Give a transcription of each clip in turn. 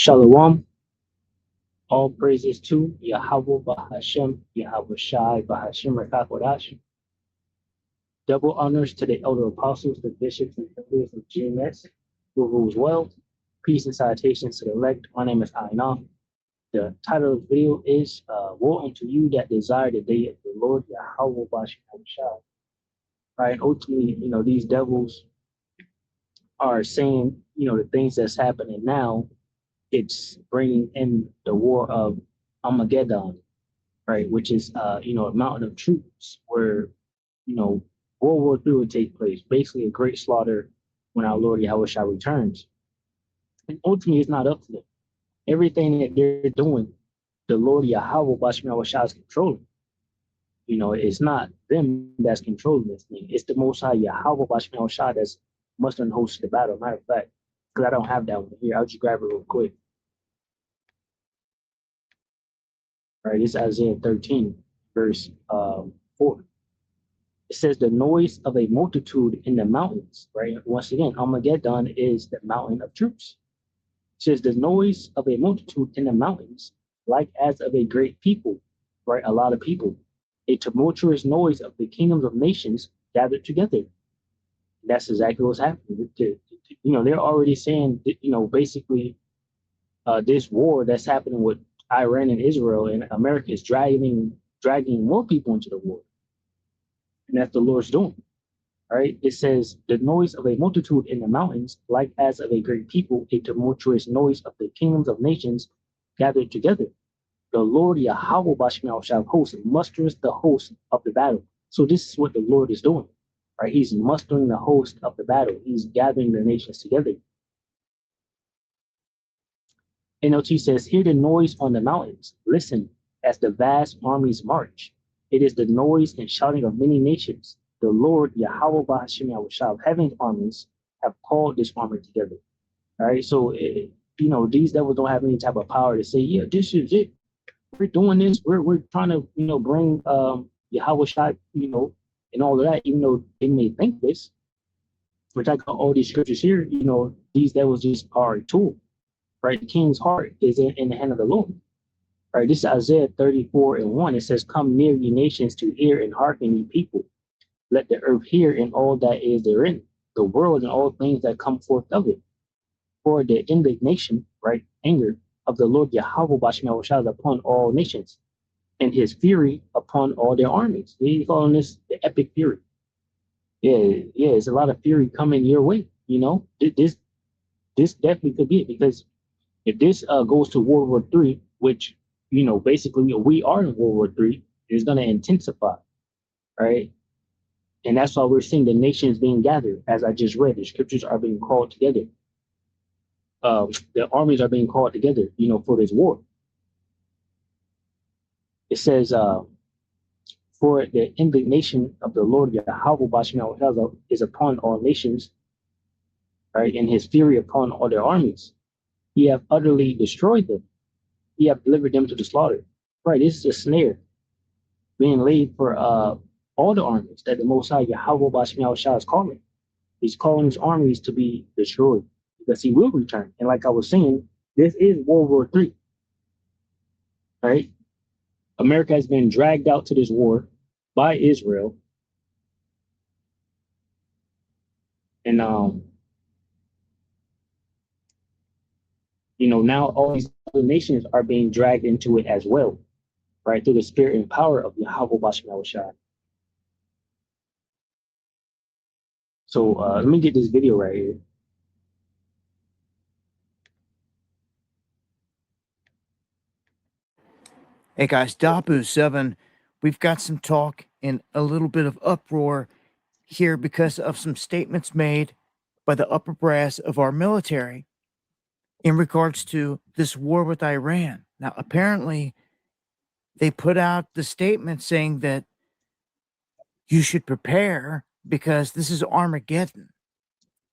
Shalom, all praises to Yahweh Bahashem, Yahweh Shai Bahashem Rakakwadash. Double honors to the elder apostles, the bishops, and elders of GMS, who rules well. Peace and salutations to the elect. My name is Ainam. The title of the video is Woe unto you that desire the day of the Lord Yahweh Bahashem Shai. Right, ultimately, these devils are saying, the things that's happening now, it's bringing in the war of Armageddon, right? Which is, a mountain of troops where, World War III would take place, basically a great slaughter when our Lord Yahweh Shah returns. And ultimately, it's not up to them. Everything that they're doing, the Lord Yahweh Bashim Yahweh Shah is controlling. It's not them that's controlling this thing. It's the Most High Yahweh Bashim Yahweh Shah that's mustering the host of the battle. Matter of fact, because I don't have that one here, I'll just grab it real quick. Right, it's Isaiah 13, verse 4. It says the noise of a multitude in the mountains, right? Once again, Armageddon is the mountain of troops. It says the noise of a multitude in the mountains, like as of a great people, right? A lot of people. A tumultuous noise of the kingdoms of nations gathered together. That's exactly what's happening. They're already saying, basically this war that's happening with Iran and Israel and America is dragging more people into the war. And that's the Lord's doing. Right? It says the noise of a multitude in the mountains, like as of a great people, a tumultuous noise of the kingdoms of nations gathered together. The Lord Yahweh Bashim shall host musters the host of the battle. So this is what the Lord is doing. Right? He's mustering the host of the battle. He's gathering the nations together. NLT says, hear the noise on the mountains. Listen as the vast armies march. It is the noise and shouting of many nations. The Lord Yahweh Bahashim Yahweh of heaven's armies have called this army together. All right. So, these devils don't have any type of power to say, yeah, this is it. We're doing this. We're trying to, bring Yahweh Shai, and all of that, even though they may think this. Which I got all these scriptures here, these devils just are a tool. Right? The king's heart is in the hand of the Lord. Right? This is Isaiah 34:1. It says, come near, ye nations, to hear and hearken, ye people. Let the earth hear and all that is therein, the world and all things that come forth of it. For the indignation, right, anger of the Lord Yahweh Bashim Yahweh upon all nations, and his fury upon all their armies. He's calling this the epic fury. Yeah, it's a lot of fury coming your way. This definitely could be it, because if this goes to World War III, which, basically we are in World War III, it's going to intensify, right? And that's why we're seeing the nations being gathered. As I just read, the scriptures are being called together. The armies are being called together, for this war. It says, for the indignation of the Lord Yahweh Bashim is upon all nations, right? And his fury upon all their armies. He have utterly destroyed them. He have delivered them to the slaughter. Right, this is a snare being laid for all the armies that the Most High Yahweh Bashim Shah is calling. He's calling his armies to be destroyed because he will return. And like I was saying, this is World War III. Right? America has been dragged out to this war by Israel. And now all these other nations are being dragged into it as well, right? Through the spirit and power of Yahweh Bashim Shah. So let me get this video right here. Hey guys, Dabu7, we've got some talk and a little bit of uproar here because of some statements made by the upper brass of our military in regards to this war with Iran. Now, apparently, they put out the statement saying that you should prepare because this is Armageddon,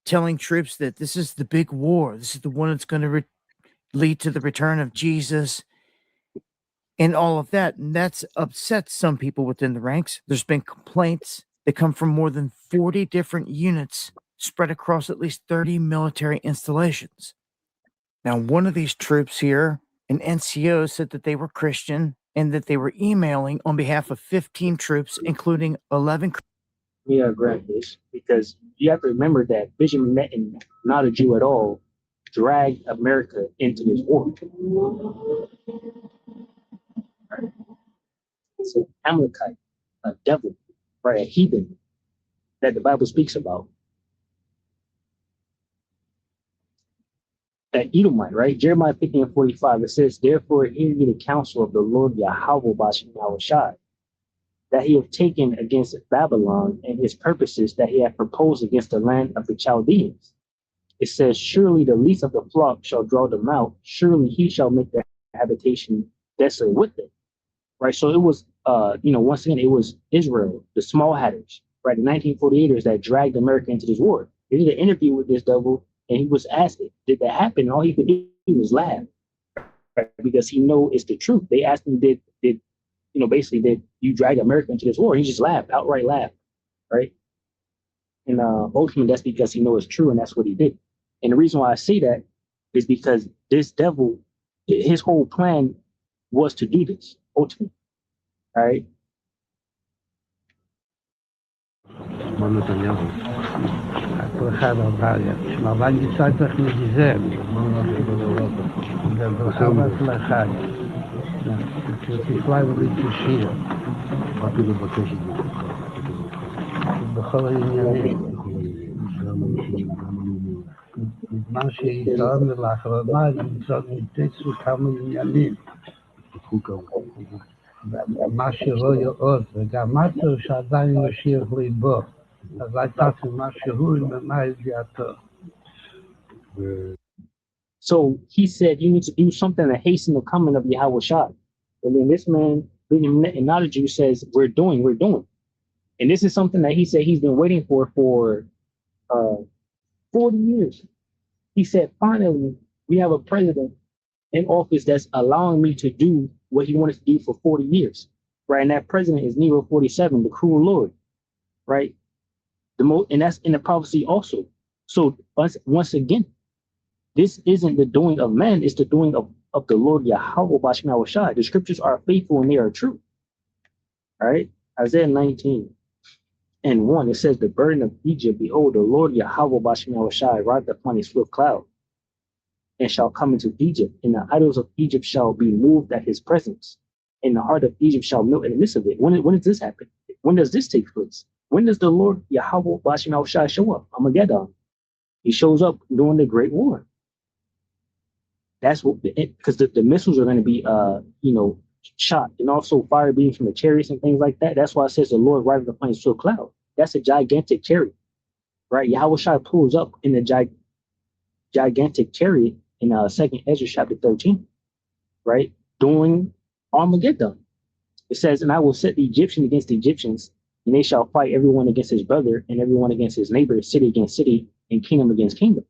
telling troops that this is the big war. This is the one that's going to lead to the return of Jesus and all of that. And that's upset some people within the ranks. There's been complaints that come from more than 40 different units spread across at least 30 military installations. Now, one of these troops here, an NCO, said that they were Christian and that they were emailing on behalf of 15 troops, including 11. Yeah, grant this because you have to remember that Benjamin Netanyahu, not a Jew at all, dragged America into this war. Right? It's an Amalekite, a devil, right? A heathen that the Bible speaks about. That Edomite, right? Jeremiah 15:45, it says, "Therefore hear ye the counsel of the Lord Yahweh Bashem Yahushai, that he hath taken against Babylon and his purposes that he hath proposed against the land of the Chaldeans." It says, "Surely the least of the flock shall draw them out. Surely he shall make their habitation desolate with them." Right. So it was, once again, it was Israel, the small hatters, right? The 1948ers that dragged America into this war. They did an interview with this devil, and he was asked, "Did that happen?" And all he could do was laugh, right? Because he know it's the truth. They asked him, basically, did you drag America into this war? He just laughed, outright laughed, right? And ultimately, that's because he knows it's true, and that's what he did. And the reason why I say that is because this devil, his whole plan was to do this, ultimately. All right. מר נתניהו. ברכה רבה, אבל ניסה צריך מגיזם. ברכה והצלחה. תפלאי ולתשיר. באתי לבקש את זה. בכל העניינים. בזמן שיתרם לאחרונה, נמצאו כמה עניינים. מה שלא יעוד, וגם משהו שעדיין משאיר ליבו. אז הייתה משהו ממה ידיעתו. So he said, you need to do something to hasten the coming of Yahweh Shai. And then this man, and not a Jew, says, we're doing. And this is something that he said he's been waiting for 40 years. He said, finally, we have a president in office that's allowing me to do what he wanted to do for 40 years, right? And that president is Nero 47, the cruel Lord, right? And that's in the prophecy also. So once again, this isn't the doing of man, it's the doing of the Lord Yahweh Bashem Yahushai. The scriptures are faithful and they are true. All right. Isaiah 19:1, it says, the burden of Egypt, behold, the Lord Yahweh Bashem Yahushai rideth upon a swift cloud, and shall come into Egypt, and the idols of Egypt shall be moved at his presence, and the heart of Egypt shall melt in the midst of it. When does this happen? When does this take place? When does the Lord Yahweh Bashem Yahushai show up? Armageddon. He shows up during the Great War. That's what, because the missiles are going to be, shot, and also fire beams from the chariots and things like that. That's why it says the Lord rideth upon a swift cloud. That's a gigantic chariot, right? Yahweh Shai pulls up in the gigantic chariot in 2nd Ezra chapter 13, right? During Armageddon. It says, and I will set the Egyptians against the Egyptians, and they shall fight everyone against his brother, and everyone against his neighbor, city against city, and kingdom against kingdom.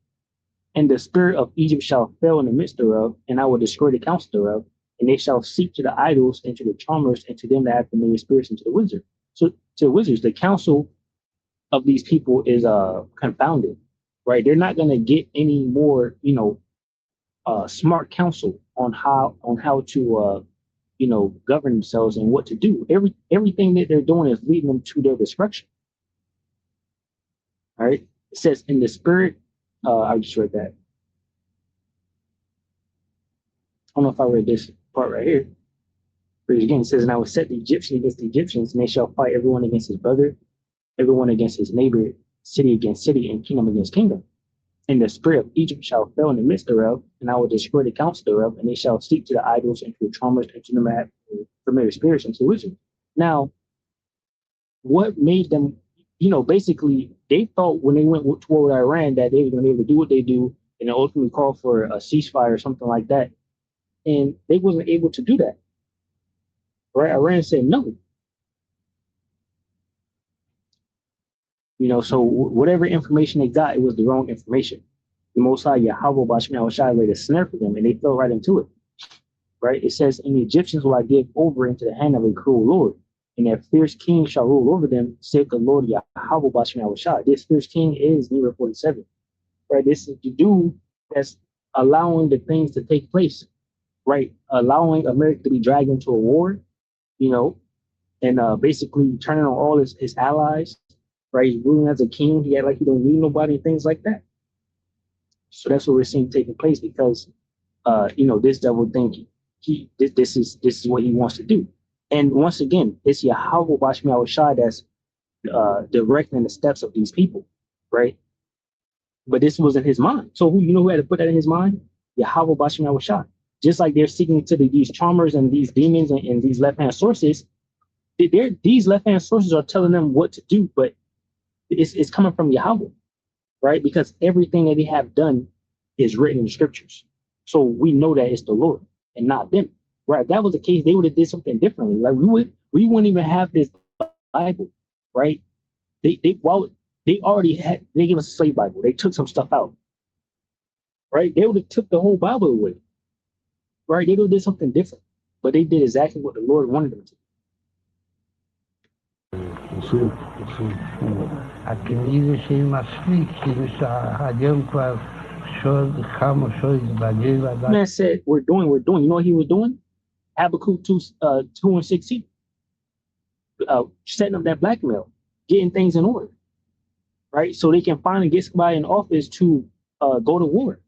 And the spirit of Egypt shall fail in the midst thereof, and I will destroy the counsel thereof, and they shall seek to the idols and to the charmers and to them that have familiar spirits and to the wizards. So to the wizards, the counsel of these people is confounded, right? They're not going to get any more, smart counsel on how to govern themselves and what to do. Everything that they're doing is leading them to their destruction. All right. It says in the spirit. I just read that. I don't know if I read this part right here. But again, it says, and I will set the Egyptians against the Egyptians, and they shall fight everyone against his brother, everyone against his neighbor, city against city, and kingdom against kingdom. And the spirit of Egypt shall fail in the midst thereof, and I will destroy the counsel thereof, and they shall seek to the idols and to the charmers and to them that have familiar spirits and to wizards. Now, what made them, basically, they thought when they went toward Iran that they were going to be able to do what they do and ultimately call for a ceasefire or something like that. And they wasn't able to do that. Right? Iran said no. So whatever information they got, it was the wrong information. The Most High Yahweh Bashem Yahushai laid a snare for them, and they fell right into it. Right? It says, and the Egyptians will I give over into the hand of a cruel Lord, and their fierce king shall rule over them, saith the Lord Yahweh Bashem Yahushai. This fierce king is Nero 47. Right? This is the dude that's allowing the things to take place, right? Allowing America to be dragged into a war, you know, and basically turning on all his allies, right? He's ruling as a king. He had like he don't need nobody and things like that. So that's what we're seeing taking place because this devil think this is what he wants to do. And once again, it's Yahweh Bashmi Awashai that's directing the steps of these people, right? But this was in his mind. So who had to put that in his mind? Yahweh Bashmi Awashai. Just like they're seeking to these charmers and these demons and these left-hand sources, these left-hand sources are telling them what to do, but it's coming from Yahweh, right? Because everything that they have done is written in the scriptures. So we know that it's the Lord and not them, right? If that was the case, they would have did something differently. Like we wouldn't even have this Bible, right? They gave us a slave Bible. They took some stuff out, right? They would have took the whole Bible away, right? They would have did something different, but they did exactly what the Lord wanted them to. הכנראה שאם מספיק, כאילו שהיום כבר כמה שעות בגיל ועדיין. Man said, we're doing. You know what he was doing? Habakkuk 2:16. Setting up that blackmail, getting things in order, right? So they can finally get somebody in office to go to war,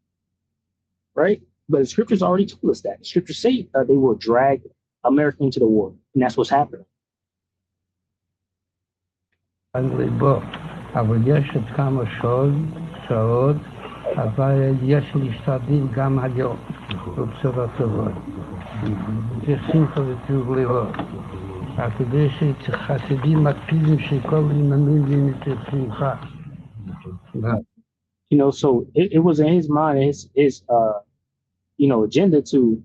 right? But the scriptures already told us that. The scriptures say they will drag America into the war, and that's what's happening. אבל יש עוד כמה שעות, אבל יש להשתדל גם היום, בבשורות טובות. זה שמחה וטוב לראות. כדי שחסידים מקפידים שכל ימנים ונצא שמחה. So it was in his mind, his agenda to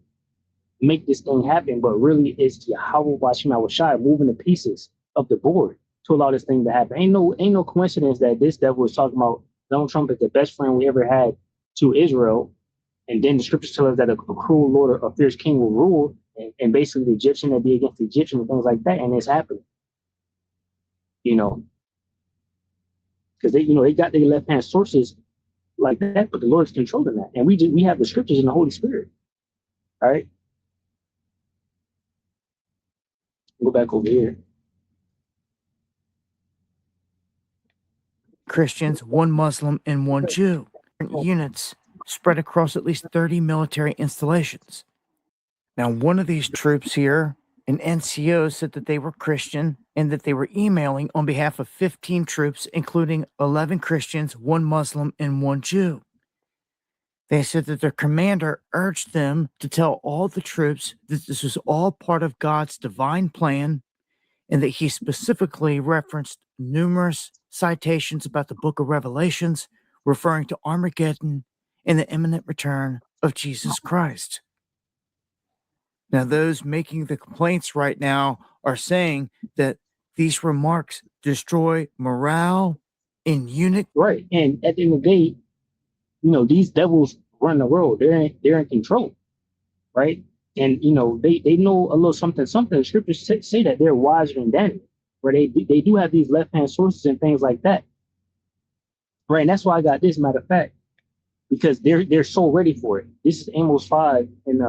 make this thing happen, but really it's Yahweh Bashim Awashai moving the pieces of the board to allow this thing to happen. Ain't no coincidence that this devil was talking about Donald Trump is the best friend we ever had to Israel, and then the scriptures tell us that a cruel lord or a fierce king will rule, and basically the Egyptian will be against the Egyptian and things like that, and it's happening. Because they got their left hand sources like that, but the Lord's controlling that, and we have the scriptures in the Holy Spirit. All right, go back over here. Christians, one Muslim, and one Jew. Units spread across at least 30 military installations. Now, one of these troops here, an NCO, said that they were Christian and that they were emailing on behalf of 15 troops, including 11 Christians, one Muslim, and one Jew. They said that their commander urged them to tell all the troops that this was all part of God's divine plan, and that he specifically referenced numerous citations about the book of Revelations, referring to Armageddon and the imminent return of Jesus Christ. Now, those making the complaints right now are saying that these remarks destroy morale in unity. Right. And at the end of the day, these devils run the world. They're in control. Right. And, they know a little something. The scriptures say that they're wiser than Daniel, where they do have these left-hand sources and things like that. Right. And that's why I got this, matter of fact, because they're so ready for it. This is Amos 5 and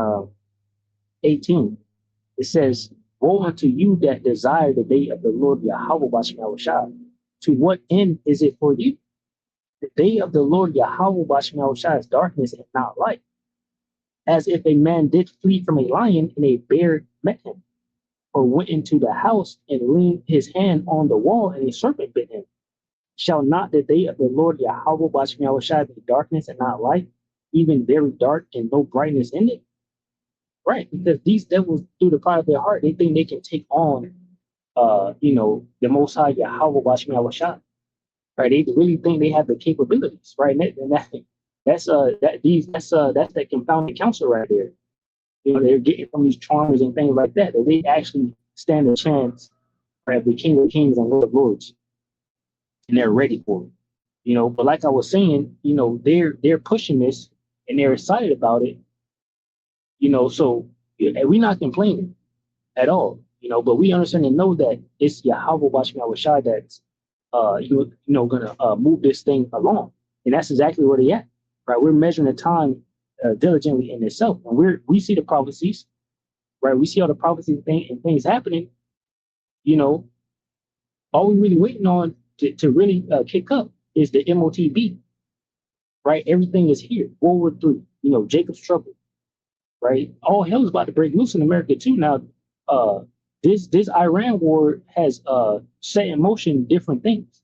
18. It says, woe unto you that desire the day of the Lord Yahweh Bashim Awashai. To what end is it for you? The day of the Lord Yahweh Bashim Awashai is darkness and not light. As if a man did flee from a lion and a bear met him, or went into the house and leaned his hand on the wall and a serpent bit him. Shall not the day of the Lord Yahweh Bashim Awashai be darkness and not light, even very dark and no brightness in it? Right, because these devils, through the pride of their heart, they think they can take on, the Most High Yahweh Bashim Awashai. Right, they really think they have the capabilities, right? And that's that confounded counsel right there. They're getting from these charmers and things like that they actually stand a chance, right, the King of Kings and Lord of Lords, and they're ready for it. But like I was saying, they're pushing this and they're excited about it. So we're not complaining at all, but we understand and know that it's Yahweh Bashim Awashai that's, gonna move this thing along. And that's exactly where they at, right? We're measuring the time diligently in itself. And we see the prophecies, right? We see all the prophecies and things happening. You know, all we're really waiting on to really kick up is the MOTB, right? Everything is here. World War III, you know, Jacob's trouble, right? All hell is about to break loose in America too. Now, this Iran war has set in motion different things.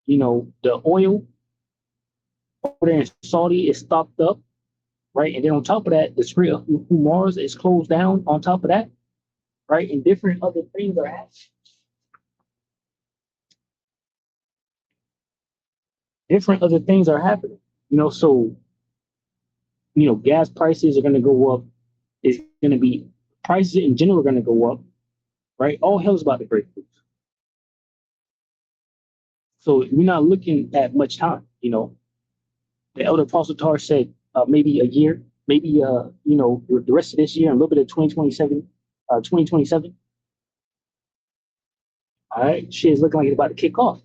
You know, the oil over there in Saudi is stocked up, right? And then on top of that, the Strait of Hormuz is closed down on top of that, right? And different other things are happening. Different other things are happening, you know, so, you know, gas prices are going to go up. It's going to be, prices in general are going to go up, right? All hell's about to break loose. So we're not looking at much time, you know. The elder Apostle Tar said maybe a year, maybe, you know, the rest of this year and a little bit of 2027. All right, shit is looking like it's about to kick off.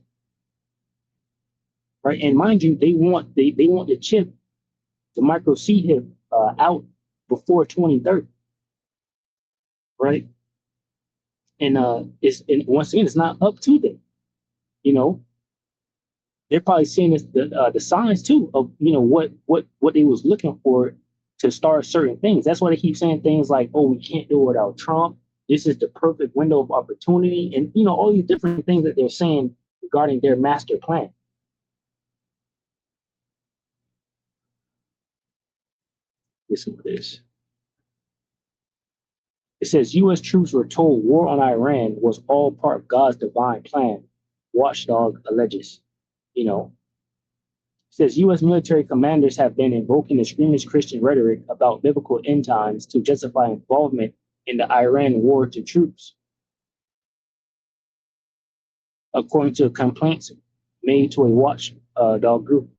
Right, and mind you, they want the chip, the micro chip, out before 2030. Right, and once again, it's not up to them. You know, they're probably seeing this, the signs too of, you know, what they was looking for to start certain things. That's why they keep saying things like, "Oh, we can't do it without Trump. This is the perfect window of opportunity," and you know, all these different things that they're saying regarding their master plan. Listen to this. It says U.S. troops were told war on Iran was all part of God's divine plan. Watchdog alleges. You know, it says U.S. military commanders have been invoking extremist Christian rhetoric about biblical end times to justify involvement in the Iran war to troops. According to complaints made to a watchdog group.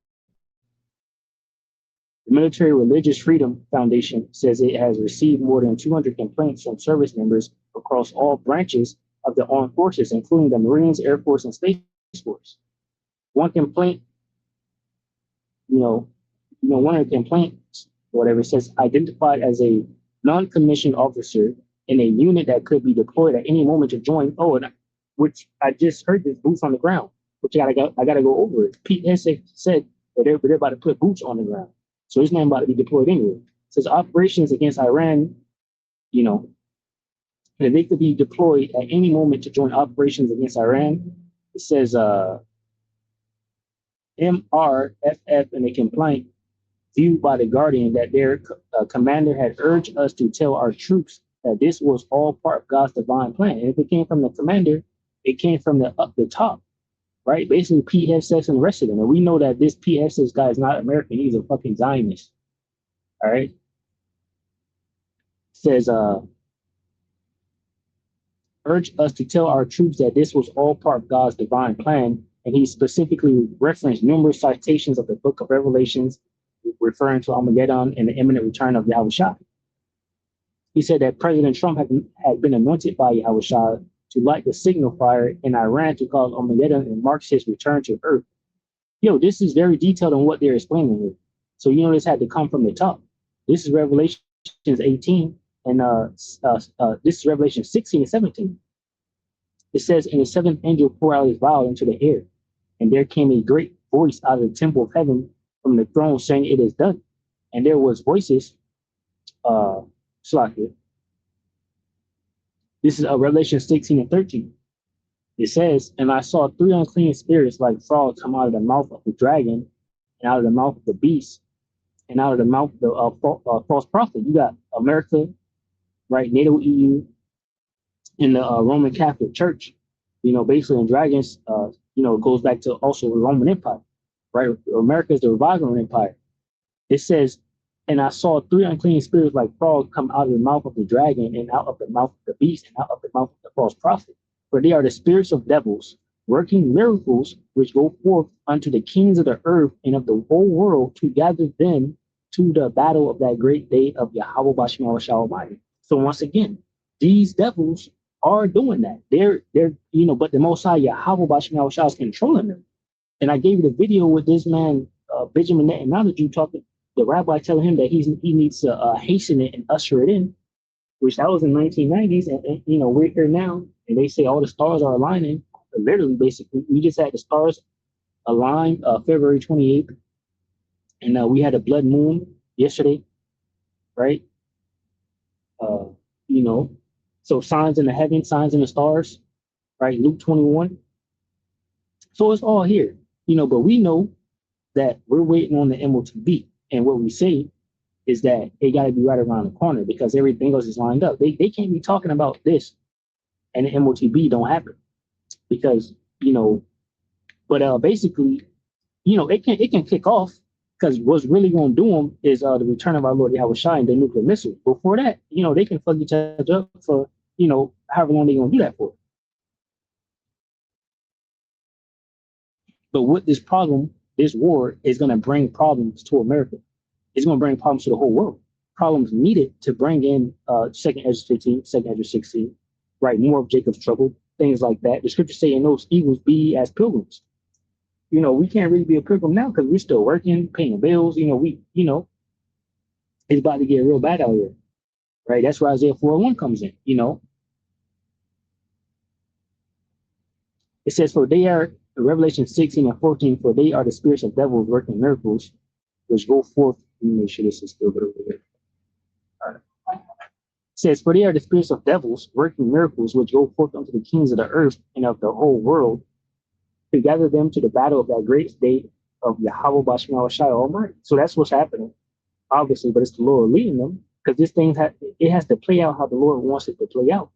The Military Religious Freedom Foundation says it has received more than 200 complaints from service members across all branches of the armed forces, including the Marines, Air Force, and Space Force. One complaint, one of the complaints, whatever it says, identified as a non-commissioned officer in a unit that could be deployed at any moment to join. Which I just heard this, boots on the ground, which I gotta go over it. Pete Hegseth said that they're about to put boots on the ground. So it's not about to be deployed anywhere. It says operations against Iran, that they could be deployed at any moment to join operations against Iran. It says MRFF in a complaint viewed by The Guardian that their commander had urged us to tell our troops that this was all part of God's divine plan. And if it came from the commander, it came from the top. Right? Basically, Pete Hegseth and the rest of them. And we know that this Pete Hegseth guy is not American. He's a fucking Zionist. All right? It says, urge us to tell our troops that this was all part of God's divine plan. And he specifically referenced numerous citations of the book of Revelations, referring to Armageddon and the imminent return of Yahushua. He said that President Trump had been anointed by Yahushua to light the signal fire in Iran to cause Armageddon and marks his return to Earth. This is very detailed on what they're explaining here. So this had to come from the top. This is Revelation 18, and this is Revelation 16 and 17. It says, "And the seventh angel poured out his vial into the air, and there came a great voice out of the temple of heaven from the throne saying, 'It is done.' And there was voices, this is Revelation 16 and 13. It says, 'And I saw three unclean spirits like frogs come out of the mouth of the dragon, and out of the mouth of the beast, and out of the mouth of the false prophet.'" You got America, right? NATO, EU, and the Roman Catholic Church. Basically, and dragons, goes back to also the Roman Empire, right? America is the revival empire. It says, "And I saw three unclean spirits like frogs come out of the mouth of the dragon, and out of the mouth of the beast, and out of the mouth of the false prophet. For they are the spirits of devils, working miracles, which go forth unto the kings of the earth and of the whole world to gather them to the battle of that great day of Yahweh Bashem Yahushua Almighty." So once again, these devils are doing that. They're but the Most High Yahweh Bashem Yahushua is controlling them. And I gave you the video with this man, Benjamin Netanyahu, talking the rabbi telling him that he needs to hasten it and usher it in, which that was in 1990s, and we're here now, and they say all the stars are aligning. Literally, basically, we just had the stars align February 28th, and we had a blood moon yesterday, right? Uh, you know, so signs in the heaven, signs in the stars, right? Luke 21. So it's all here, but we know that we're waiting on the MOTB, and what we say is that it got to be right around the corner because everything else is lined up. They can't be talking about this and the MOTB don't happen because, but basically, it can kick off because what's really going to do them is the return of our Lord Yahweh Shai and the nuclear missile. Before that, they can fuck each other up for, however long they're going to do that for. But with this war is going to bring problems to America. It's going to bring problems to the whole world. Problems needed to bring in 2nd Ezra 15, 2nd Ezra 16, right? More of Jacob's trouble, things like that. The scriptures say, "In those evils be as pilgrims." We can't really be a pilgrim now because we're still working, paying bills. It's about to get real bad out here, right? That's where Isaiah 4:1 comes in. It says, "For they are," Revelation 16 and 14, "for they are the spirits of devils working miracles, which go forth." Let me make sure this is still good over here. All right. It says, "For they are the spirits of devils working miracles, which go forth unto the kings of the earth and of the whole world, to gather them to the battle of that great day of Yahweh Bashim Shai Almighty." So that's what's happening, obviously, but it's the Lord leading them because this thing has to play out how the Lord wants it to play out.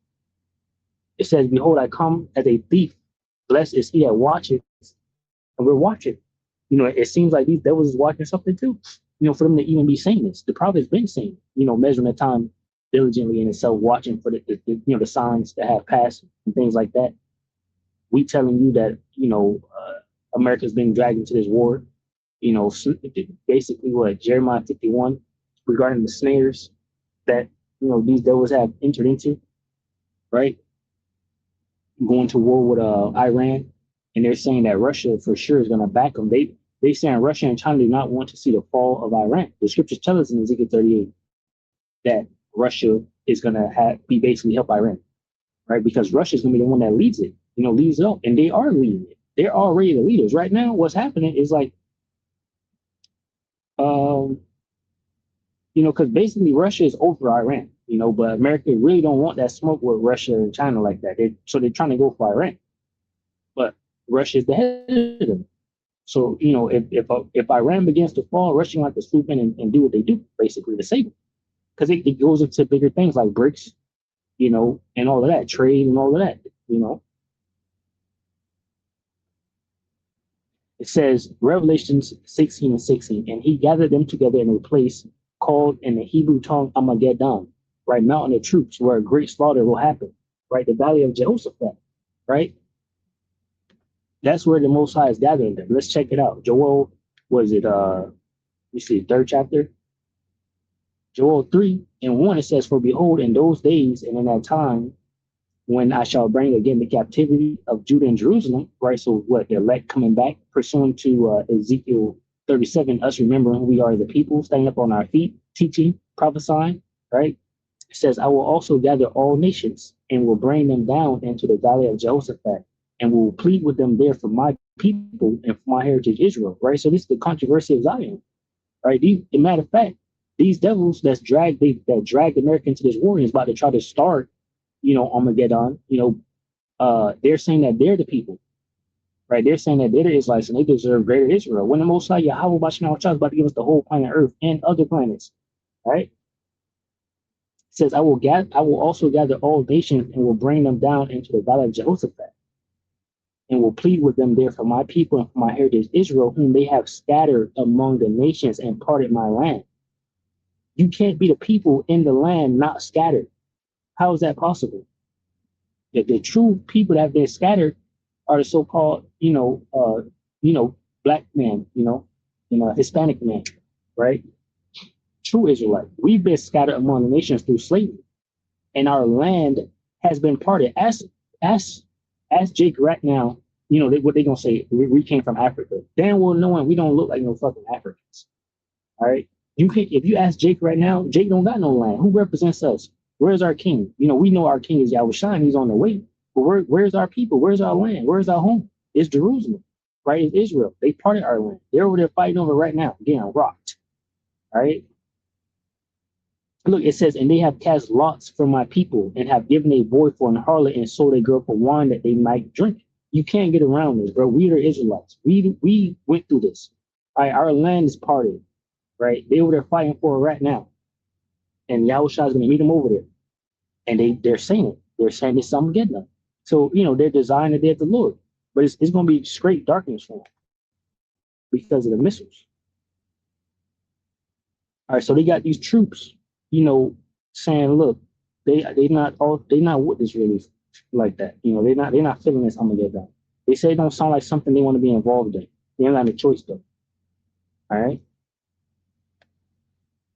It says, "Behold, I come as a thief. Blessed is he that watches," and we're watching. It seems like these devils is watching something too. For them to even be saying this, the prophet's been saying, measuring the time diligently in itself, watching for the signs that have passed and things like that. We telling you that America's being dragged into this war. Basically what Jeremiah 51 regarding the snares that these devils have entered into, right? Going to war with Iran, and they're saying that Russia for sure is going to back them. They saying Russia and China do not want to see the fall of Iran. The scriptures tell us in Ezekiel 38 that Russia is going to basically help Iran, right? Because Russia is going to be the one that leads it, leads it up, and they are leading it. They're already the leaders right now. What's happening is like, because basically Russia is over Iran, but America really don't want that smoke with Russia and China like that. So they're trying to go for Iran, but Russia is the head of them. So, if Iran begins to fall, Russia will have to swoop in and do what they do, basically, to save them. Because it goes into bigger things like BRICS, and all of that, trade and all of that, It says, Revelations 16 and 16, "And he gathered them together in a place called in the Hebrew tongue Armageddon," right? Mountain of troops, where a great slaughter will happen, right? The valley of Jehoshaphat, right? That's where the Most High is gathering them. Let's check it out. Joel, was it, we see 3rd chapter. Joel 3:1, it says, "For behold, in those days and in that time, when I shall bring again the captivity of Judah and Jerusalem," right? So what, the elect coming back, pursuant to Ezekiel 37, us remembering who we are the people, standing up on our feet, teaching, prophesying, right? It says, "I will also gather all nations and will bring them down into the valley of Jehoshaphat, and will plead with them there for my people and for my heritage Israel," right? So this is the controversy of Zion, right? As a matter of fact, these devils that dragged America into this war is about to try to start, Armageddon. They're saying that they're the people, right? They're saying that they're the Israelites and they deserve greater Israel. When the Most High Yahweh Bashim is about to give us the whole planet Earth and other planets, right? It says, I will also gather all nations and will bring them down into the valley of Jehoshaphat, and will plead with them there for my people and for my heritage Israel, whom they have scattered among the nations and parted my land. You can't be the people in the land not scattered. How is that possible? The true people that have been scattered are the so-called, black man, Hispanic man, right? True Israelite. We've been scattered among the nations through slavery, and our land has been parted. Ask Jake right now, what they gonna say? We came from Africa. Damn well knowing we don't look like no fucking Africans. All right. You can, if you ask Jake right now, Jake don't got no land. Who represents us? Where's our king? You know, we know our king is Yahushua, and he's on the way. But where's our people? Where's our land? Where's our home? It's Jerusalem, right? It's Israel. They parted our land. They're over there fighting over right now, getting rocked. All right. Look, it says, and they have cast lots for my people and have given a boy for an harlot and sold a girl for wine that they might drink. You can't get around this, bro. We are Israelites. We went through this. All right, our land is parted, right? They over there fighting for it right now. And Yahushua is going to meet them over there. And they're saying it. They're saying it's something getting them. So, you know, they're designing the day of the Lord. But it's going to be straight darkness for them because of the missiles. All right, so they got these troops, you know, saying, look, they not with this really like that. You know, they're not feeling this Armageddon. They say it don't sound like something they want to be involved in. They don't have a choice though. All right.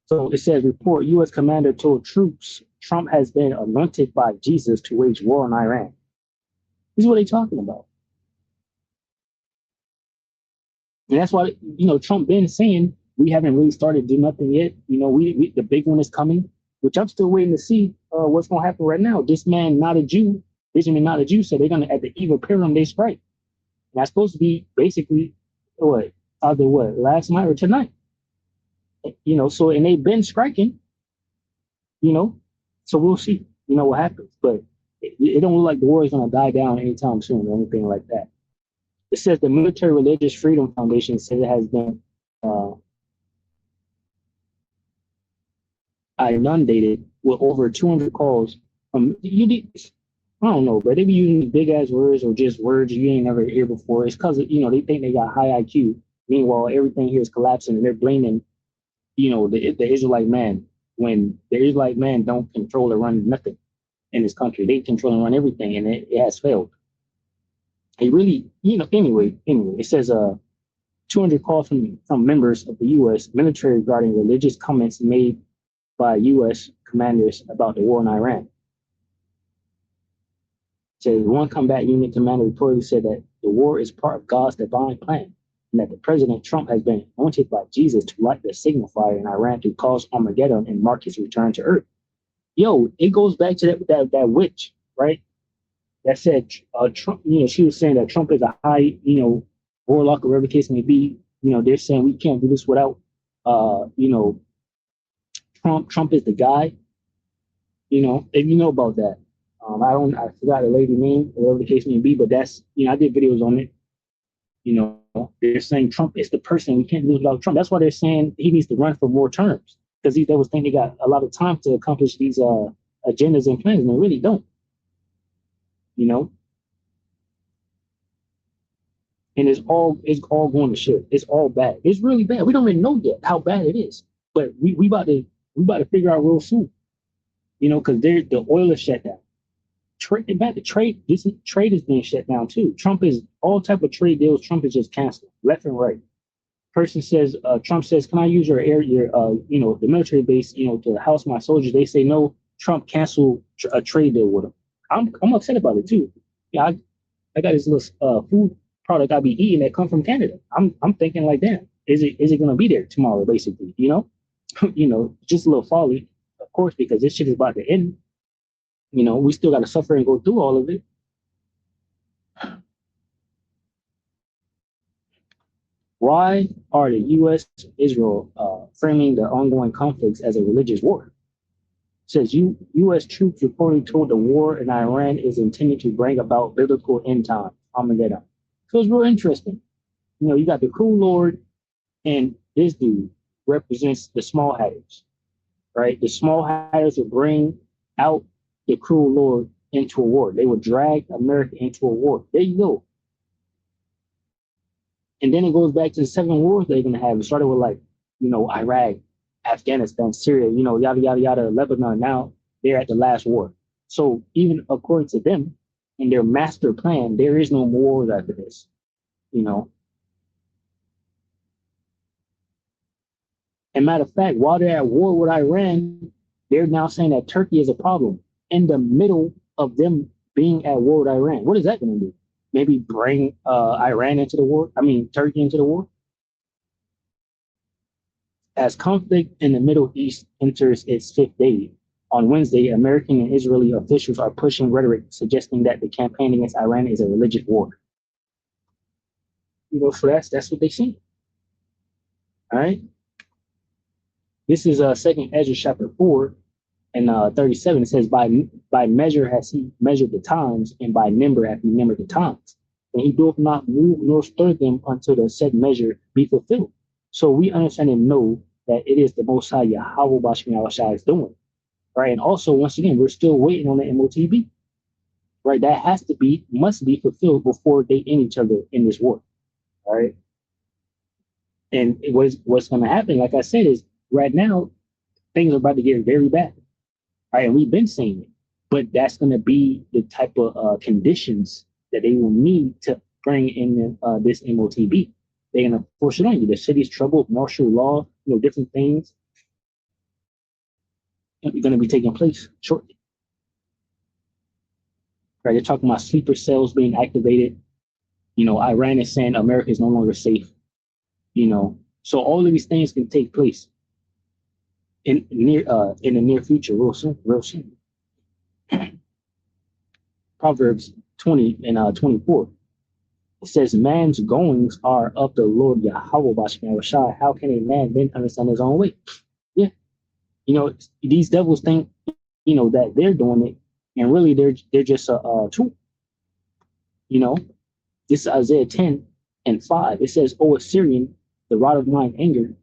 So it says, report, U.S. commander told troops Trump has been anointed by Jesus to wage war on Iran. This is what they're talking about. And that's why, you know, Trump been saying we haven't really started to do nothing yet. You know, we the big one is coming, which I'm still waiting to see what's going to happen right now. This man, not a Jew, Benjamin, not a Jew, said they're going to, at the eve of Purim, they strike. And that's supposed to be basically last night or tonight. You know, so, and they've been striking, you know, so we'll see, you know, what happens. But it don't look like the war is going to die down anytime soon or anything like that. It says the Military Religious Freedom Foundation says it has been inundated with over 200 calls from I don't know, but they be using big ass words or just words you ain't never heard before. It's because, you know, they think they got high IQ. Meanwhile, everything here is collapsing and they're blaming, you know, the Israelite man, when the Israelite man don't control or run nothing in this country. They control and run everything, and it has failed. It really, you know, anyway, it says 200 calls from members of the U.S. military regarding religious comments made by U.S. commanders about the war in Iran. It says one combat unit commander reportedly said that the war is part of God's divine plan, and that the President Trump has been anointed by Jesus to light the signal fire in Iran to cause Armageddon and mark his return to Earth. Yo, it goes back to that witch, right? That said, Trump, you know, she was saying that Trump is a high, you know, warlock or whatever the case may be. You know, they're saying we can't do this without, you know, Trump is the guy. You know, if you know about that. I forgot the lady name, or whatever the case may be, but that's, you know, I did videos on it. You know, they're saying Trump is the person. We can't do it without Trump. That's why they're saying he needs to run for more terms, because they was thinking they got a lot of time to accomplish these agendas and plans, and they really don't. You know, and it's all going to shit. It's all bad. It's really bad. We don't even know yet how bad it is, but we about to figure out real soon. You know, because the oil is shut down. Trade is being shut down too. Trump is all type of trade deals. Trump is just canceling left and right. Person says, Trump says, can I use your you know, the military base, you know, to house my soldiers? They say no. Trump canceled a trade deal with them. I'm upset about it too. Yeah, I got this little food product I be eating that come from Canada. I'm thinking like, damn, is it gonna be there tomorrow? Basically, you know, you know, just a little folly, of course, because this shit is about to end. You know, we still got to suffer and go through all of it. Why are the U.S. Israel framing the ongoing conflicts as a religious war? It says U.S. troops reportedly told the war in Iran is intended to bring about biblical end time, Armageddon. So it's real interesting. You know, you got the cruel Lord, and this dude represents the small hatters, right? The small hatters will bring out the cruel Lord into a war. They would drag America into a war. There you go. And then it goes back to the 7 wars they're going to have. It started with, like, you know, Iraq, Afghanistan, Syria, you know, yada, yada, yada, Lebanon. Now they're at the last war. So even according to them, in their master plan, there is no more wars after this, you know. And matter of fact, while they're at war with Iran, they're now saying that Turkey is a problem in the middle of them being at war with Iran. What is that going to do? Maybe bring Iran into the war? I mean, Turkey into the war? As conflict in the Middle East enters its fifth day, on Wednesday, American and Israeli officials are pushing rhetoric suggesting that the campaign against Iran is a religious war. So that's what they say. All right. This is Second Ezra chapter 4 and 37. It says, by measure has he measured the times, and by number hath he numbered the times. And he doth not move nor stir them until the said measure be fulfilled. So we understand and know that it is the Most High Yahweh Bashmi Al-Shai is doing. Right. And also, once again, we're still waiting on the MOTB. Right. That must be fulfilled before they end each other in this war. All right. And what's going to happen, like I said, is right now, things are about to get very bad. All right. And we've been saying it. But that's going to be the type of conditions that they will need to bring in this MOTB. They're going to force it on you. The city's troubled, martial law, different things are going to be taking place shortly. Right? They're talking about sleeper cells being activated. Iran is saying America is no longer safe. So all of these things can take place in the near future, real soon. Proverbs 20 and 24. It says, man's goings are of the Lord Yahweh Bashmi Shai. How can a man then understand his own way? Yeah. These devils think, that they're doing it, and really they're just a tool. This is Isaiah 10 and 5. It says, O Assyrian, the rod of mine anger,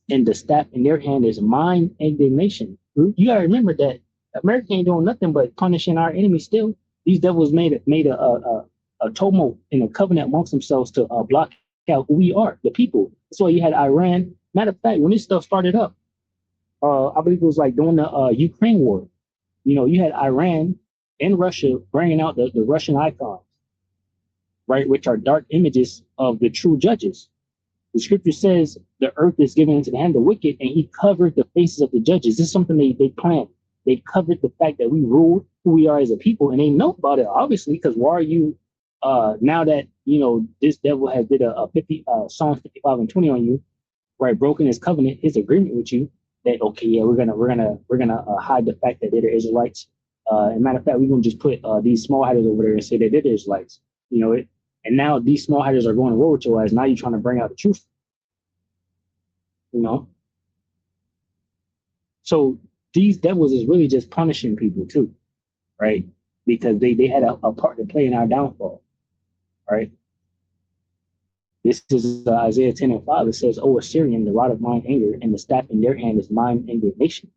and the staff in their hand is mine indignation. You gotta remember that America ain't doing nothing but punishing our enemies still. These devils made a tumult and a covenant amongst themselves to block out who we are, the people. That's why you had Iran. Matter of fact, when this stuff started up, I believe it was like during the Ukraine war. You had Iran and Russia bringing out the Russian icons, right, which are dark images of the true judges. The scripture says the earth is given into the hand of the wicked, and he covered the faces of the judges. This is something they planned. They covered the fact that we ruled who we are as a people, and they know about it, obviously, because why are you, now that, this devil has did a Psalms 55 and 20 on you, right, broken his covenant, his agreement with you, that, okay, yeah, we're gonna hide the fact that they're Israelites. And matter of fact, we're gonna just put these small hiders over there and say that they're Israelites. And now these small hiders are going to war with your ass. Now you're trying to bring out the truth. So these devils is really just punishing people too, right? Because they had a part to play in our downfall, right? This is Isaiah 10 and 5. It says, O Assyrian, the rod of mine anger, and the staff in their hand is mine indignation.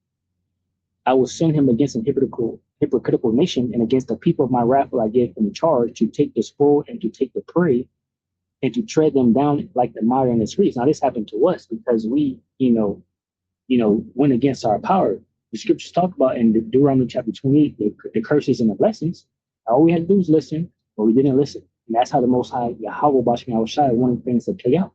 I will send him against an hypocritical nation, and against the people of my wrath will I give him charge to take the spoil and to take the prey and to tread them down like the mire in the streets. Now this happened to us because we, went against our power. The scriptures talk about in Deuteronomy chapter 28, the curses and the blessings. All we had to do was listen, but we didn't listen. And that's how the Most High Yahweh Bashmi Al-Shai wanted things to play out.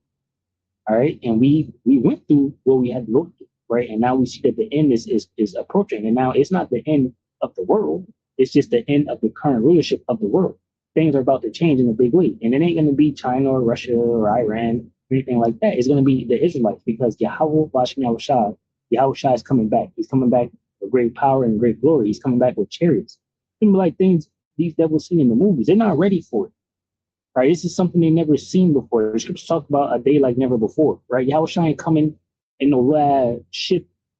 All right. And we went through what we had to go through, right? And now we see that the end is approaching. And now it's not the end of the world. It's just the end of the current rulership of the world. Things are about to change in a big way. And it ain't going to be China or Russia or Iran or anything like that. It's going to be the Israelites, because Yahweh Bashmi Al-Shai, Yahweh Shai is coming back. He's coming back with great power and great glory. He's coming back with chariots. Things like things these devils see in the movies. They're not ready for it. Right? This is something they've never seen before. The scriptures talk about a day like never before. Right? Yahweh Shai ain't coming in no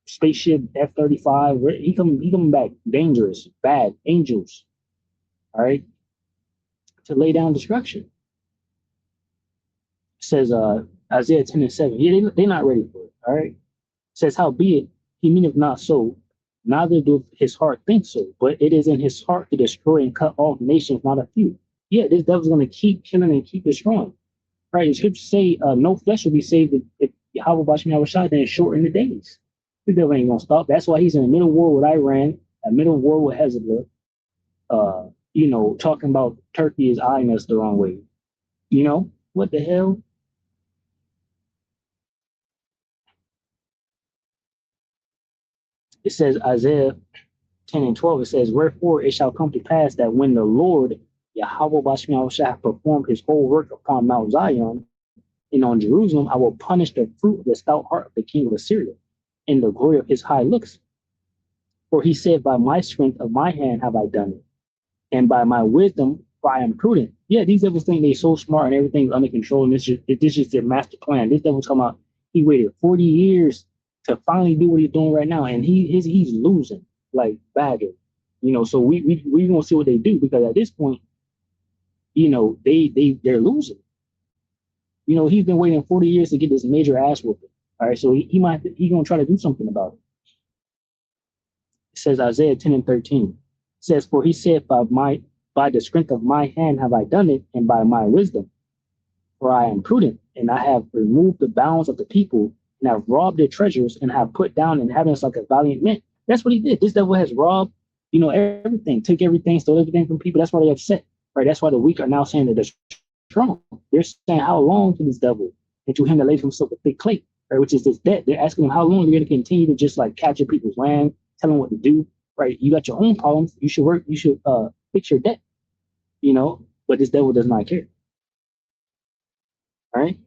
spaceship F-35. He coming back dangerous, bad, angels. All right? To lay down destruction. It says Isaiah 10 and 7. Yeah, they're not ready for it. All right? It says, howbeit, he meaneth not so, neither doth his heart think so, but it is in his heart to destroy and cut off nations, not a few. Yeah, this devil's going to keep killing and keep destroying. Right? The scriptures say no flesh will be saved if Yahweh Bashmi Yahushua then shorten the days. The devil ain't going to stop. That's why he's in a middle war with Iran, a middle war with Hezbollah, talking about Turkey is eyeing us the wrong way. What the hell? It says, Isaiah 10 and 12, it says, wherefore it shall come to pass that when the Lord Yahweh Bashmi shall perform his whole work upon Mount Zion, And on Jerusalem, I will punish the fruit of the stout heart of the king of Assyria, and the glory of his high looks. For he said, by my strength of my hand have I done it, and by my wisdom, for I am prudent. Yeah, these devils think they're so smart and everything's under control, and this is their master plan. This devil's talking about he waited 40 years to finally do what he's doing right now, and he's losing like badly. So we gonna see what they do, because at this point, they're losing. He's been waiting 40 years to get this major ass whooping. All right, so he's gonna try to do something about it. It says Isaiah 10:13. It says, for he said, by the strength of my hand have I done it, and by my wisdom, for I am prudent, and I have removed the bounds of the people, and have robbed their treasures, and have put down inhabitants like a valiant man. That's what he did. This devil has robbed, everything, took everything, stole everything from people. That's why they're upset, right? That's why the weak are now saying that they're strong. They're saying, how long to this devil that you him that laid himself a thick clay, right? Which is this debt. They're asking him, how long are you going to continue to just like capture people's land, tell them what to do, right? You got your own problems. You should work. You should fix your debt, but this devil does not care. All right.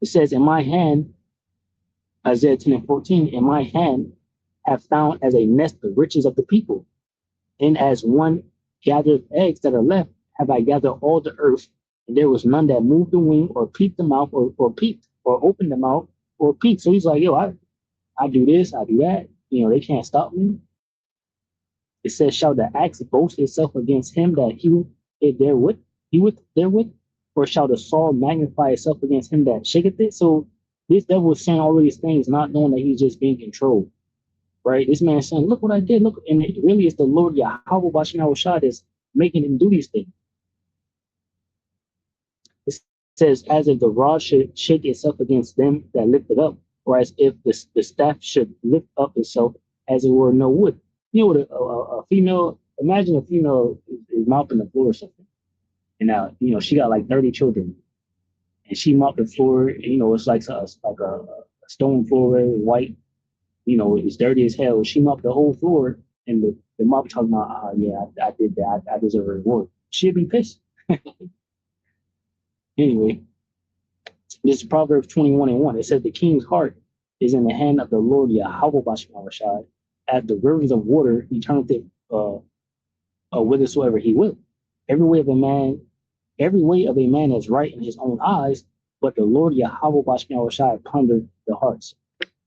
It says, in my hand, Isaiah 10:14, in my hand have found as a nest the riches of the people, and as one gathered eggs that are left, have I gathered all the earth, and there was none that moved the wing or peeped the mouth or peeped or opened the mouth or peeped. So he's like, yo, I do this, I do that. They can't stop me. It says, shall the axe boast itself against him that he therewith, or shall the saw magnify itself against him that shaketh it? So this devil is saying all of these things, not knowing that he's just being controlled, right? This man is saying, look what I did, look, and it really is the Lord Yahweh Bashem Yahushua that's making him do these things. It says, as if the rod should shake itself against them that lift it up, or as if the staff should lift up itself as it were no wood. What a female, imagine a female is mopping the floor or something. And now, she got like 30 children, and she mopped the floor. It's like a stone floor, white. It's dirty as hell. She mopped the whole floor, and the mop talking about, yeah, I did that. I deserve a reward. She'd be pissed. Anyway, this is Proverbs 21:1. It says, the king's heart is in the hand of the Lord Yahweh Bashem Yahushua. As the rivers of water, he turneth it whithersoever he will. Every way of a man is right in his own eyes, but the Lord Yahweh Bashem Yahushua pondered the hearts.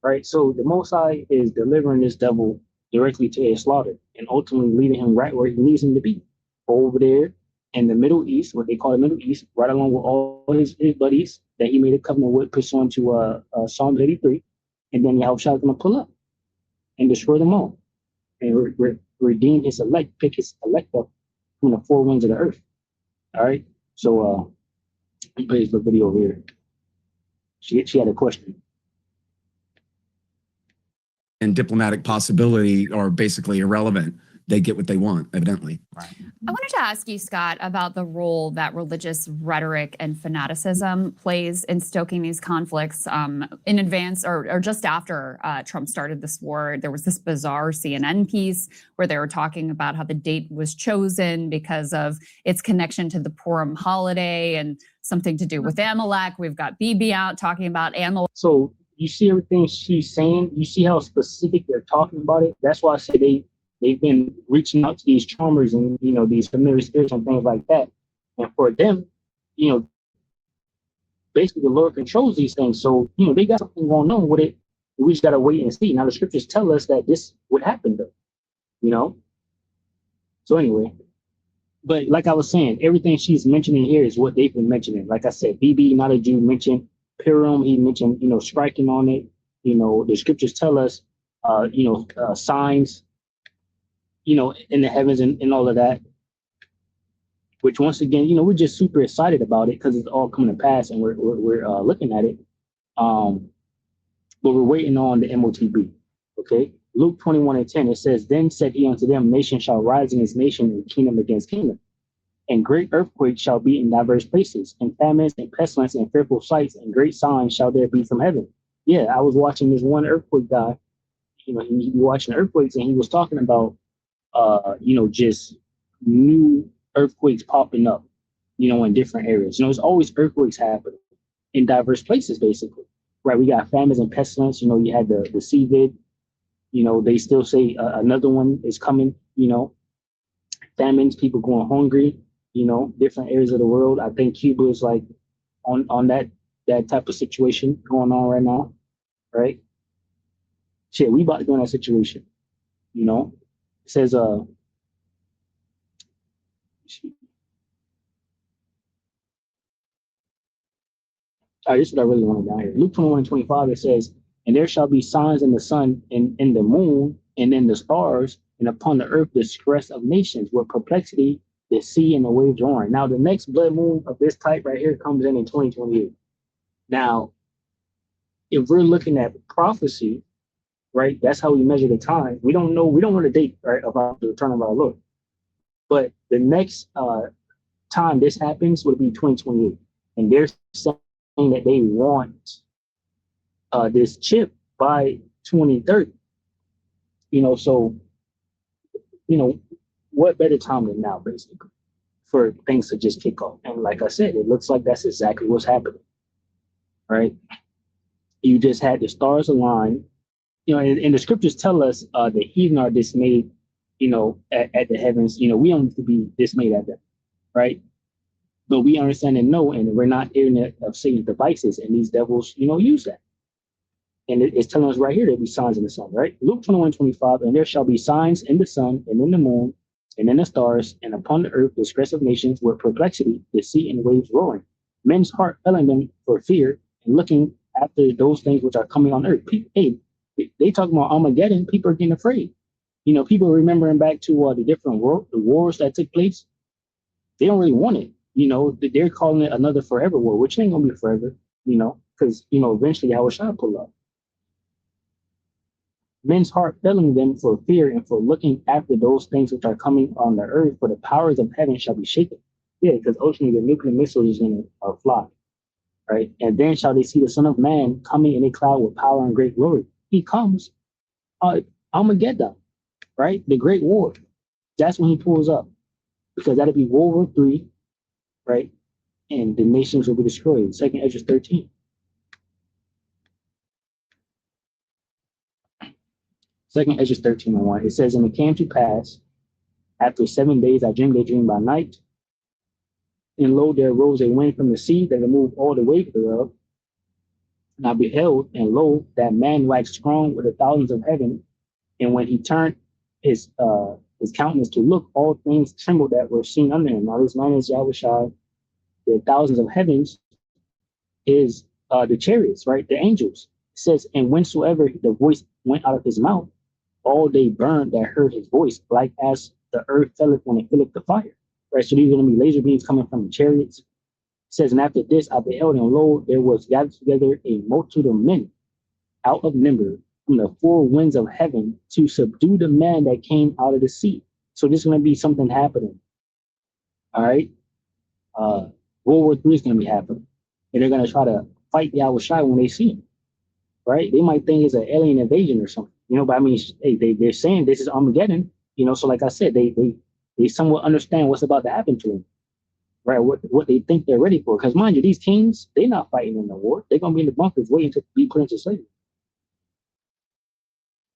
Right? So the Most High is delivering this devil directly to his slaughter, and ultimately leading him right where he needs him to be. Over there in the Middle East, what they call the Middle East, right along with all his buddies that he made a covenant with, pursuant to Psalm 83, and then Yahushua is going to pull up and destroy them all, and redeem his elect, pick his elect up from the four winds of the earth. All right. So let me play the video over here. She had a question. And diplomatic possibility are basically irrelevant. They get what they want, evidently. I wanted to ask you, Scott, about the role that religious rhetoric and fanaticism plays in stoking these conflicts. In advance or just after Trump started this war, there was this bizarre CNN piece where they were talking about how the date was chosen because of its connection to the Purim holiday and something to do with Amalek. We've got Bibi out talking about Amalek. So you see everything she's saying. You see how specific they're talking about it. That's why I say they've been reaching out to these charmers and, these familiar spirits and things like that. And for them, basically the Lord controls these things. So, they got something going on with it. We just got to wait and see. Now, the scriptures tell us that this would happen, though, So anyway, but like I was saying, everything she's mentioning here is what they've been mentioning. Like I said, BB, not a Jew, mentioned Purim. He mentioned, striking on it. The scriptures tell us, signs, in the heavens and all of that, which once again, we're just super excited about it because it's all coming to pass and we're looking at it. But we're waiting on the MOTB. Okay. Luke 21:10, it says, then said he unto them, nation shall rise against nation and kingdom against kingdom. And great earthquakes shall be in diverse places, and famines and pestilence and fearful sights and great signs shall there be from heaven. Yeah, I was watching this one earthquake guy, he was watching earthquakes and he was talking about, just new earthquakes popping up, in different areas. It's always earthquakes happening in diverse places, basically. Right? We got famines and pestilence. You had the seavid. They still say another one is coming. Famines, people going hungry. Different areas of the world. I think Cuba is like on that type of situation going on right now. Right? Shit, we about to go in that situation. It says this is what I really want down here. Luke 21:25, it says, and there shall be signs in the sun and in the moon and in the stars, and upon the earth distress of nations with perplexity, the sea and the waves roaring. Now, the next blood moon of this type right here comes in 2028. Now, if we're looking at prophecy, right, that's how we measure the time. We don't know the date, right, about the return of our Lord. But the next time this happens would be 2028. And they're saying that they want this chip by 2030. So, what better time than now, basically, for things to just kick off? And like I said, it looks like that's exactly what's happening, right? You just had the stars align, and the scriptures tell us the heathen are dismayed, at the heavens. We don't need to be dismayed at them, right? But we understand and know, and we're not ignorant of Satan's devices, and these devils, use that. And it's telling us right here there be signs in the sun, right? Luke 21:25, and there shall be signs in the sun and in the moon and in the stars, and upon the earth distress of nations with perplexity, the sea and waves roaring. Men's heart failing them for fear and looking after those things which are coming on earth. Hey, they talking about Armageddon. People are getting afraid. People remembering back to the different the wars that took place. They don't really want it. They're calling it another forever war, which ain't gonna be forever. Because eventually I will shall pull up. Men's heart failing them for fear and for looking after those things which are coming on the earth, for the powers of heaven shall be shaken. Yeah, because ultimately the nuclear missiles is going to fly, right? And then shall they see the Son of Man coming in a cloud with power and great glory. He comes, Armageddon, right? The Great War. That's when he pulls up, because that'll be World War III, right? And the nations will be destroyed. 2nd Ezra 13. 2nd Ezra 13:1. It says, and it came to pass, after 7 days I dreamed a dream by night, and lo, there arose a wind from the sea that removed all the weight thereof. And I beheld, and lo, that man waxed strong with the thousands of heaven. And when he turned his countenance to look, all things trembled that were seen under him. Now this man is Yahushua. The thousands of heavens is the chariots, right? The angels. It says, and whensoever the voice went out of his mouth, all they burned that heard his voice, like as the earth felleth when it filleth the fire. Right. So these are going to be laser beams coming from the chariots. It says, and after this I beheld, and lo, there was gathered together a multitude of men out of number from the four winds of heaven to subdue the man that came out of the sea. So this is going to be something happening. All right. World War III is going to be happening. And they're going to try to fight Yahushua when they see him. Right. They might think it's an alien invasion or something. But I mean, they're saying this is Armageddon. So like I said, they somewhat understand what's about to happen to them. Right. What they think they're ready for. Because mind you, these kings, they're not fighting in the war. They're going to be in the bunkers waiting to be put into slavery.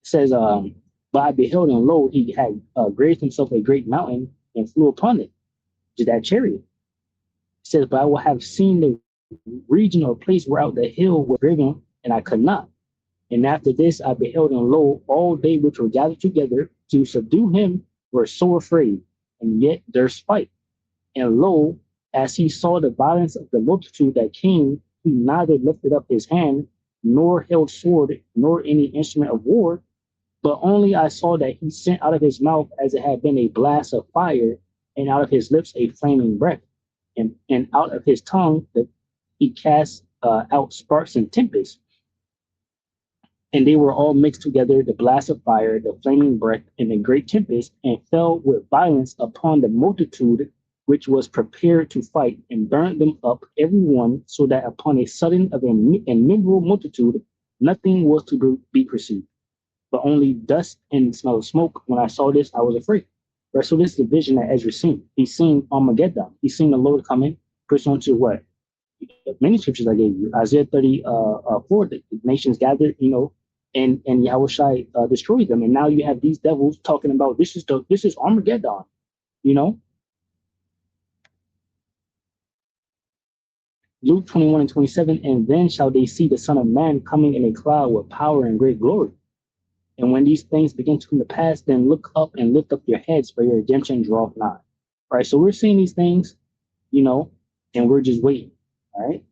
It says, but I beheld, and lo, he had raised himself a great mountain and flew upon it, to that chariot. It says, but I will have seen the region or place whereout the hill was driven, and I could not. And after this I beheld, and lo, all they which were gathered together to subdue him were so afraid, and yet durst fight. And lo, as he saw the violence of the multitude that came, he neither lifted up his hand, nor held sword, nor any instrument of war, but only I saw that he sent out of his mouth as it had been a blast of fire, and out of his lips a flaming breath, and out of his tongue that he cast out sparks and tempests. And they were all mixed together, the blast of fire, the flaming breath, and the great tempest, and fell with violence upon the multitude which was prepared to fight, and burned them up every one, so that upon a sudden of an innumerable multitude, nothing was to be perceived, but only dust and smell of smoke. When I saw this, I was afraid. Right. So this is the vision that Ezra's seen. He's seen Armageddon. He's seen the Lord coming, pursuant to what? Many scriptures I gave you. Isaiah 34, the nations gathered, and Yahushua destroyed them. And now you have these devils talking about this is Armageddon, Luke 21 and 27, and then shall they see the Son of Man coming in a cloud with power and great glory. And when these things begin to come to pass, then look up and lift up your heads, for your redemption draweth nigh. Right. So we're seeing these things, and we're just waiting. All right.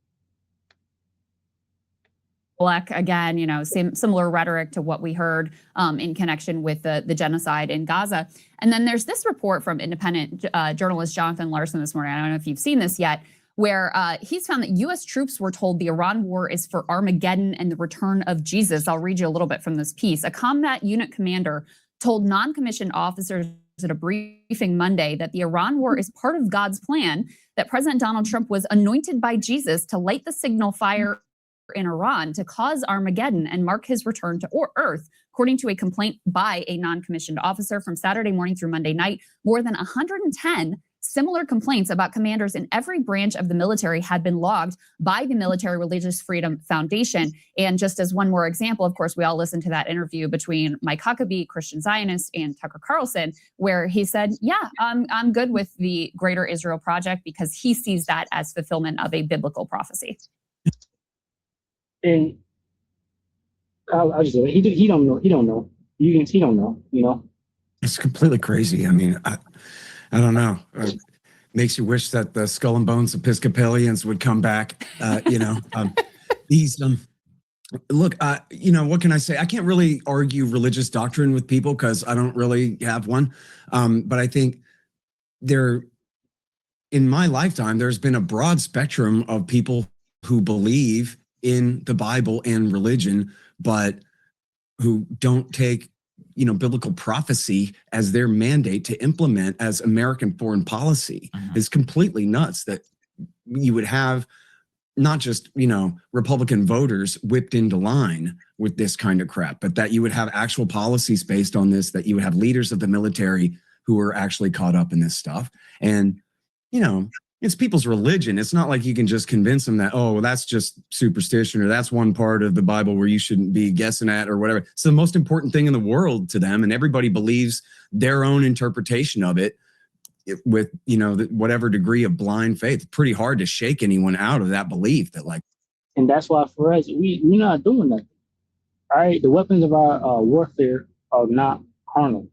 Again, similar rhetoric to what we heard in connection with the genocide in Gaza. And then there's this report from independent journalist Jonathan Larson this morning. I don't know if you've seen this yet, where he's found that U.S. troops were told the Iran war is for Armageddon and the return of Jesus. I'll read you a little bit from this piece. A combat unit commander told non-commissioned officers at a briefing Monday that the Iran war is part of God's plan, that President Donald Trump was anointed by Jesus to light the signal fire in Iran to cause Armageddon and mark his return to Earth, according to a complaint by a non-commissioned officer. From Saturday morning through Monday night, more than 110 similar complaints about commanders in every branch of the military had been logged by the Military Religious Freedom Foundation. And just as one more example, of course, we all listened to that interview between Mike Huckabee, Christian Zionist, and Tucker Carlson, where he said, yeah, I'm good with the Greater Israel Project because he sees that as fulfillment of a biblical prophecy. And I'll just say he don't know. He don't know. He don't know. It's completely crazy. I mean, I don't know. Makes you wish that the Skull and Bones Episcopalians would come back. Look, what can I say? I can't really argue religious doctrine with people because I don't really have one. But I think in my lifetime, there's been a broad spectrum of people who believe in the Bible and religion, but who don't take, biblical prophecy as their mandate to implement as American foreign policy. Is completely nuts that you would have not just, Republican voters whipped into line with this kind of crap, but that you would have actual policies based on this, that you would have leaders of the military who are actually caught up in this stuff. And, it's people's religion. It's not like you can just convince them that, well, that's just superstition, or that's one part of the Bible where you shouldn't be guessing at, or whatever. It's the most important thing in the world to them, and everybody believes their own interpretation of it with, whatever degree of blind faith. It's pretty hard to shake anyone out of that belief and that's why for us, we're not doing nothing. All right. The weapons of our warfare are not carnal,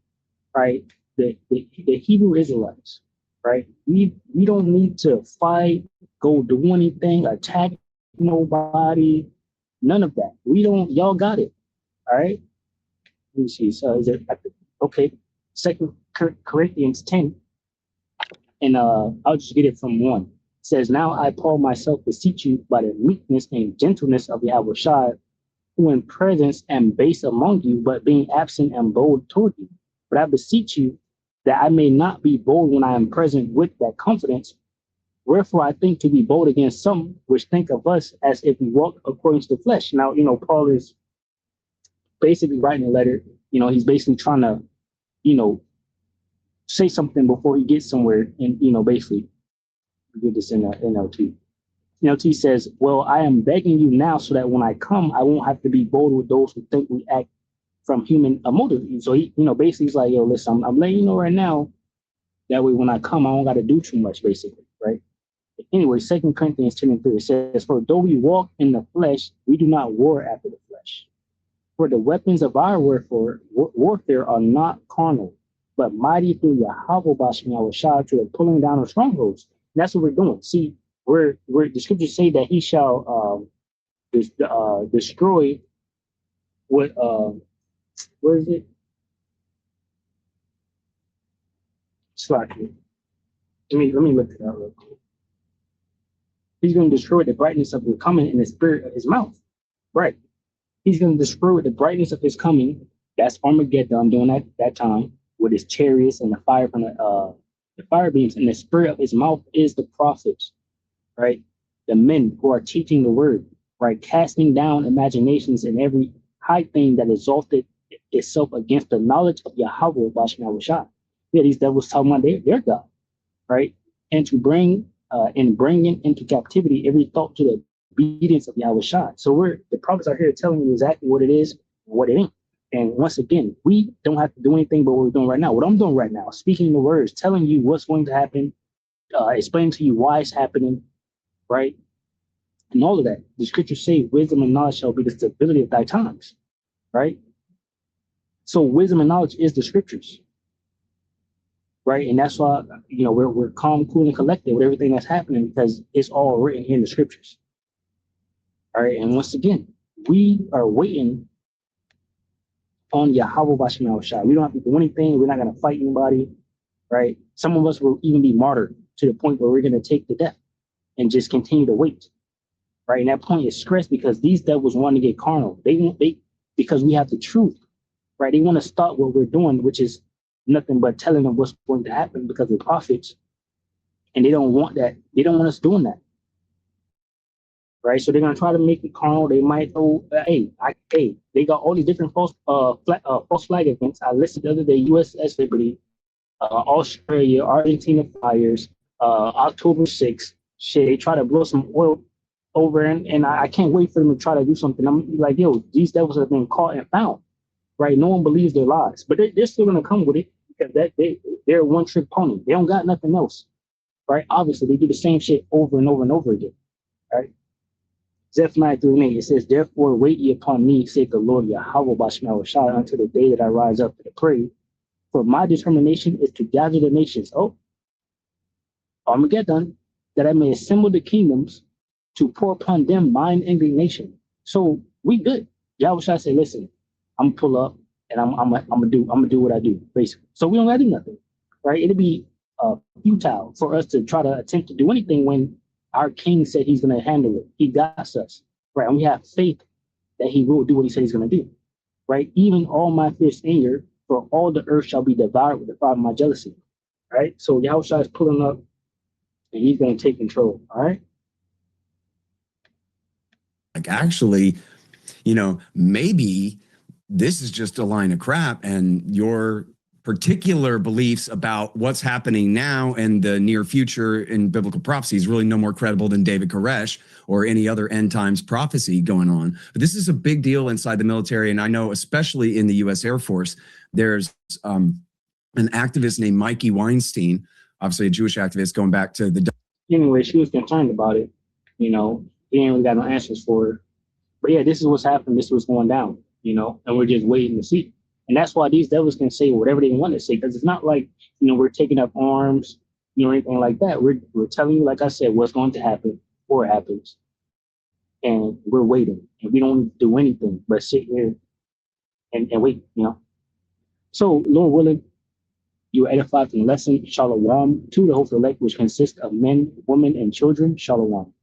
right? The Hebrew Israelites, right? We don't need to fight, go do anything, attack nobody, none of that. Y'all got it. All right. Let me see. So is it okay? 2 Corinthians 10. And I'll just get it from 1. It says, now I, Paul, myself beseech you by the meekness and gentleness of Yahushua, who in presence am base among you, but being absent am bold toward you. But I beseech you that I may not be bold when I am present with that confidence. Wherefore I think to be bold against some which think of us as if we walk according to the flesh. Now, Paul is basically writing a letter. He's basically trying to, say something before he gets somewhere. And, basically, get this in NLT. NLT says, well, I am begging you now so that when I come, I won't have to be bold with those who think we act from human motive. So he, basically he's like, yo, listen, I'm letting you know right now. That way, when I come, I don't got to do too much, basically, right? Anyway, 2 Corinthians 10:3 says, for though we walk in the flesh, we do not war after the flesh. For the weapons of our warfare are not carnal, but mighty through Yahweh Bashim Yahushua to the pulling down of strongholds. And that's what we're doing. See, we're the scriptures say that he shall destroy what where is it? Slacky. Let me look it up real quick. He's going to destroy the brightness of his coming in the spirit of his mouth. Right. He's going to destroy the brightness of his coming. That's Armageddon during that time with his chariots and the fire from the fire beams. And the spirit of his mouth is the prophets, right? The men who are teaching the word, right? Casting down imaginations and every high thing that exalted itself against the knowledge of Yahweh Bashim Yahushua. Yeah, these devils talking about their God, right? And to bring bringing into captivity every thought to the obedience of Yahweh Shai. So the prophets are here telling you exactly what it is and what it ain't. And once again, we don't have to do anything but what we're doing right now. What I'm doing right now, speaking the words, telling you what's going to happen, explaining to you why it's happening, right? And all of that. The scriptures say wisdom and knowledge shall be the stability of thy times, right? So wisdom and knowledge is the scriptures, right? And that's why, we're calm, cool, and collected with everything that's happening because it's all written in the scriptures. All right. And once again, we are waiting on Yahweh Bashem Yahushua. We don't have to do anything. We're not going to fight anybody, right? Some of us will even be martyred to the point where we're going to take the death and just continue to wait, right? And that point is stressed because these devils want to get carnal. Because we have the truth, right? They want to stop what we're doing, which is nothing but telling them what's going to happen because we're prophets, and they don't want that. They don't want us doing that, right? So they're gonna try to make it carnal. They might go, they got all these different false flag events. I listed the other day: USS Liberty, Australia, Argentina fires, October 6th. Shit, they try to blow some oil over, and I can't wait for them to try to do something. I'm like, yo, these devils have been caught and found, right? No one believes their lies, but they're still gonna come with it because they're a one-trick pony. They don't got nothing else, right? Obviously, they do the same shit over and over and over again, right? Zephaniah 3:8, it says, therefore wait ye upon me, saith the Lord Yahweh Bashem Yahushua, until the day that I rise up to pray. For my determination is to gather the nations. Oh, Armageddon, that I may assemble the kingdoms to pour upon them mine indignation. So we good. Yahushua said, listen, I'm gonna pull up and I'm gonna do what I do, basically. So we don't gotta do nothing, right? It'd be futile for us to try to attempt to do anything when our king said he's gonna handle it. He got us, right? And we have faith that he will do what he said he's gonna do, right? Even all my fierce anger, for all the earth shall be devoured with the fire of my jealousy, right? So Yahushua is pulling up and he's gonna take control, all right? Like, actually, maybe this is just a line of crap, and your particular beliefs about what's happening now and the near future in biblical prophecy is really no more credible than David Koresh or any other end times prophecy going on. But this is a big deal inside the military, and I know especially in the U.S. Air Force, there's an activist named Mikey Weinstein, obviously a Jewish activist going back to the... Anyway, she was concerned about it, he ain't really got no answers for her. But yeah, this is what's happening. This is what's going down, and we're just waiting to see. And that's why these devils can say whatever they want to say, because it's not like, we're taking up arms, anything like that. We're telling you, like I said, what's going to happen before it happens. And we're waiting. And we don't do anything but sit here and wait, So, Lord willing, you are edified from the lesson, Shalom, to the hopeful elect, which consists of men, women, and children, Shalom.